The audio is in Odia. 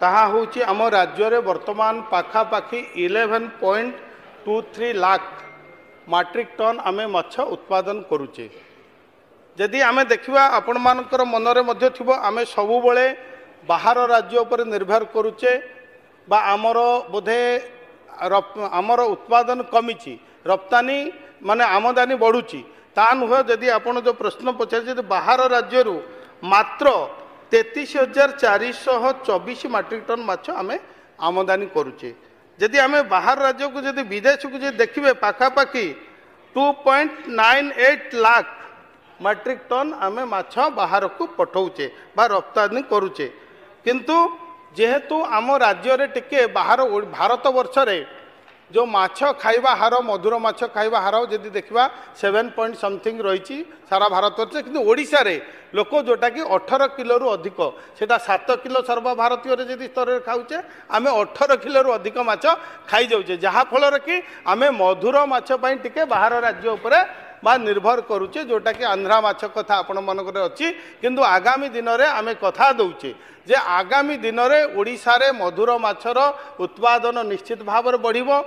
ତାହା ହେଉଛି ଆମ ରାଜ୍ୟରେ ବର୍ତ୍ତମାନ ପାଖାପାଖି 11.23 ଲାख ମାଟ୍ରିକ ଟନ୍ ଆମେ ମାଛ ଉତ୍ପାଦନ କରୁଛେ। ଯଦି ଆମେ ଦେଖିବା ଆପଣମାନଙ୍କର ମନରେ ମଧ୍ୟ ଥିବ ଆମେ ସବୁବେଳେ ବାହାର ରାଜ୍ୟ ଉପରେ ନିର୍ଭର କରୁଛେ ବା ଆମର ବୋଧେ ଆମର ଉତ୍ପାଦନ କମିଛି, ରପ୍ତାନି ମାନେ ଆମଦାନୀ ବଢ଼ୁଛି। ତା ନୁହେଁ। ଯଦି ଆପଣ ଯେଉଁ ପ୍ରଶ୍ନ ପଚାରିଲେ ଯଦି ବାହାର ରାଜ୍ୟରୁ ମାତ୍ର 33,424 ମାଟ୍ରିକ ଟନ୍ ମାଛ ଆମେ ଆମଦାନୀ କରୁଛେ। ଯଦି ଆମେ ବାହାର ରାଜ୍ୟକୁ ଯଦି ବିଦେଶକୁ ଯଦି ଦେଖିବେ ପାଖାପାଖି 2.98 ଲାख ମାଟ୍ରିକ ଟନ୍ ଆମେ ମାଛ ବାହାରକୁ ପଠାଉଛେ ବା ରପ୍ତାନି କରୁଛେ। କିନ୍ତୁ ଯେହେତୁ ଆମ ରାଜ୍ୟରେ ଟିକେ ଭାରତ ବର୍ଷରେ जो माछ खाइबा हार मधुर माछ खाइबा हार जदि देखा 7 पॉइंट समथिंग रही सारा भारतवर्ष किंतु ओडिशा रे लोक जोटा कि 18 किलो रु अधिक सेटा 7 किलो सर्वभारतीय जदि स्तर में खाऊचे आम 18 किलो रु अधिक माछ खाई जाऊे जहाँफल कि आम मधुर माछ टिके बाहर राज्य उपरे बा निर्भर करुचे जोटा कि आंध्रा माछ कथा आपण मनक अच्छी किंतु आगामी दिन में आम कथा दौचे जे आगामी दिन में ओडिशा रे मधुर माछर उत्पादन निश्चित भाव में बढ़िबो।